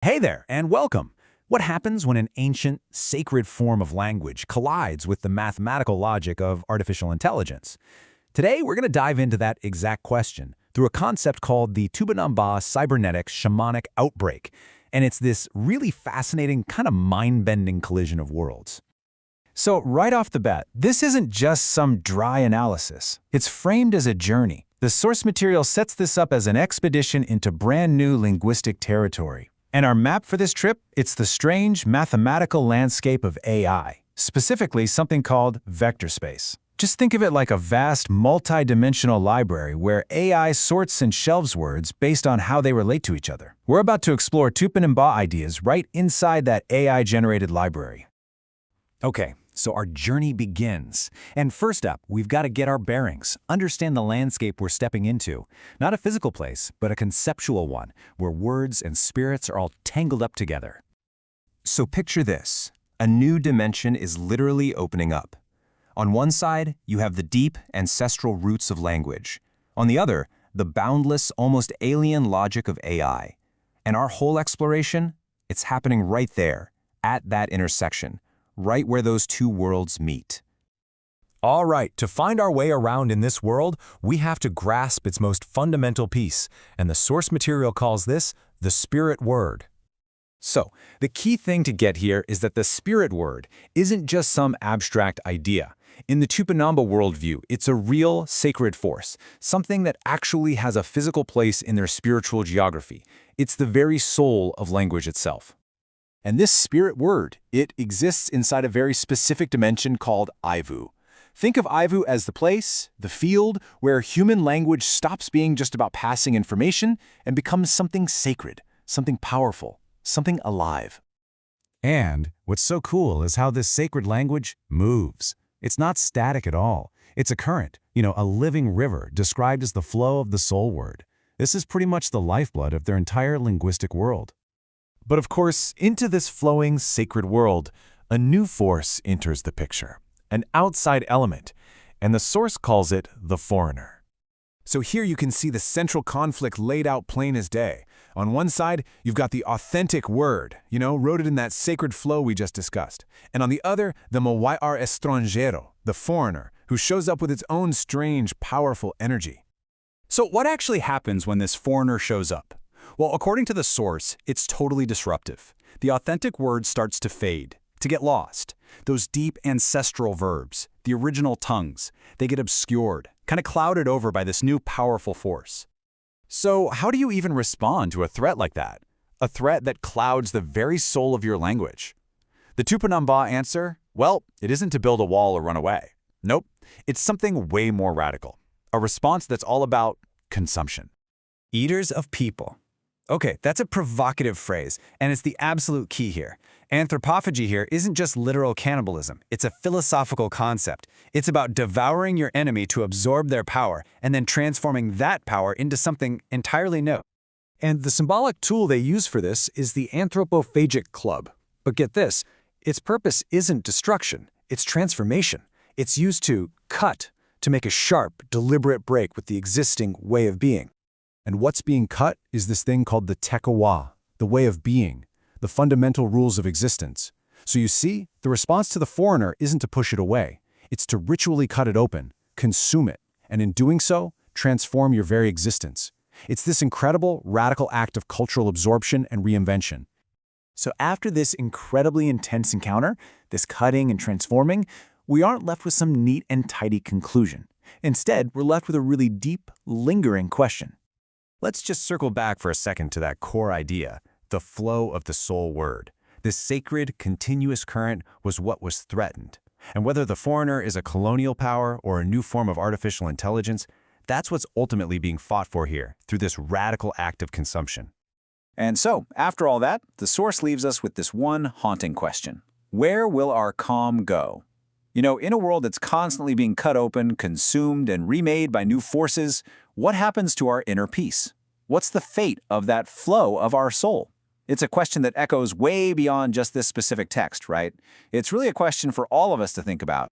Hey there, and welcome. What happens when an ancient, sacred form of language collides with the mathematical logic of artificial intelligence? Today, we're going to dive into that exact question through a concept called the Tupinamba cybernetic shamanic outbreak. And it's this really fascinating, kind of mind-bending collision of worlds. So right off the bat, this isn't just some dry analysis. It's framed as a journey. The source material sets this up as an expedition into brand new linguistic territory. And our map for this trip, it's the strange mathematical landscape of AI, specifically something called vector space. Just think of it like a vast multi-dimensional library where AI sorts and shelves words based on how they relate to each other. We're about to explore Tupinamba ideas right inside that AI-generated library. Okay, so our journey begins. And first up, we've got to get our bearings, understand the landscape we're stepping into. Not a physical place, but a conceptual one, where words and spirits are all tangled up together. So picture this. A new dimension is literally opening up. On one side, you have the deep, ancestral roots of language. On the other, the boundless, almost alien logic of AI. And our whole exploration, it's happening right there, at that intersection. Right where those two worlds meet. All right, to find our way around in this world, we have to grasp its most fundamental piece, and the source material calls this the spirit word. So, the key thing to get here is that the spirit word isn't just some abstract idea. In the Tupinamba worldview, it's a real sacred force, something that actually has a physical place in their spiritual geography. It's the very soul of language itself. And this spirit word, it exists inside a very specific dimension called Aivu. Think of Aivu as the place, the field, where human language stops being just about passing information and becomes something sacred, something powerful, something alive. And what's so cool is how this sacred language moves. It's not static at all. It's a current, a living river described as the flow of the soul word. This is pretty much the lifeblood of their entire linguistic world. But of course, into this flowing, sacred world, a new force enters the picture, an outside element, and the source calls it the foreigner. So here you can see the central conflict laid out plain as day. On one side, you've got the authentic word, rooted in that sacred flow we just discussed. And on the other, the mawar estranjero, the foreigner, who shows up with its own strange, powerful energy. So what actually happens when this foreigner shows up? Well, according to the source, it's totally disruptive. The authentic word starts to fade, to get lost. Those deep ancestral verbs, the original tongues, they get obscured, kind of clouded over by this new powerful force. So how do you even respond to a threat like that? A threat that clouds the very soul of your language? The Tupinamba answer? Well, it isn't to build a wall or run away. Nope, it's something way more radical. A response that's all about consumption. Eaters of people. Okay, that's a provocative phrase, and it's the absolute key here. Anthropophagy here isn't just literal cannibalism. It's a philosophical concept. It's about devouring your enemy to absorb their power and then transforming that power into something entirely new. And the symbolic tool they use for this is the anthropophagic club. But get this, its purpose isn't destruction, it's transformation. It's used to cut, to make a sharp, deliberate break with the existing way of being. And what's being cut is this thing called the tekawa, the way of being, the fundamental rules of existence. So you see, the response to the foreigner isn't to push it away. It's to ritually cut it open, consume it, and in doing so, transform your very existence. It's this incredible, radical act of cultural absorption and reinvention. So after this incredibly intense encounter, this cutting and transforming, we aren't left with some neat and tidy conclusion. Instead, we're left with a really deep, lingering question. Let's just circle back for a second to that core idea, the flow of the soul word. This sacred, continuous current was what was threatened. And whether the foreigner is a colonial power or a new form of artificial intelligence, that's what's ultimately being fought for here, through this radical act of consumption. And so, after all that, the source leaves us with this one haunting question. Where will our calm go? In a world that's constantly being cut open, consumed, and remade by new forces, what happens to our inner peace? What's the fate of that flow of our soul? It's a question that echoes way beyond just this specific text, right? It's really a question for all of us to think about.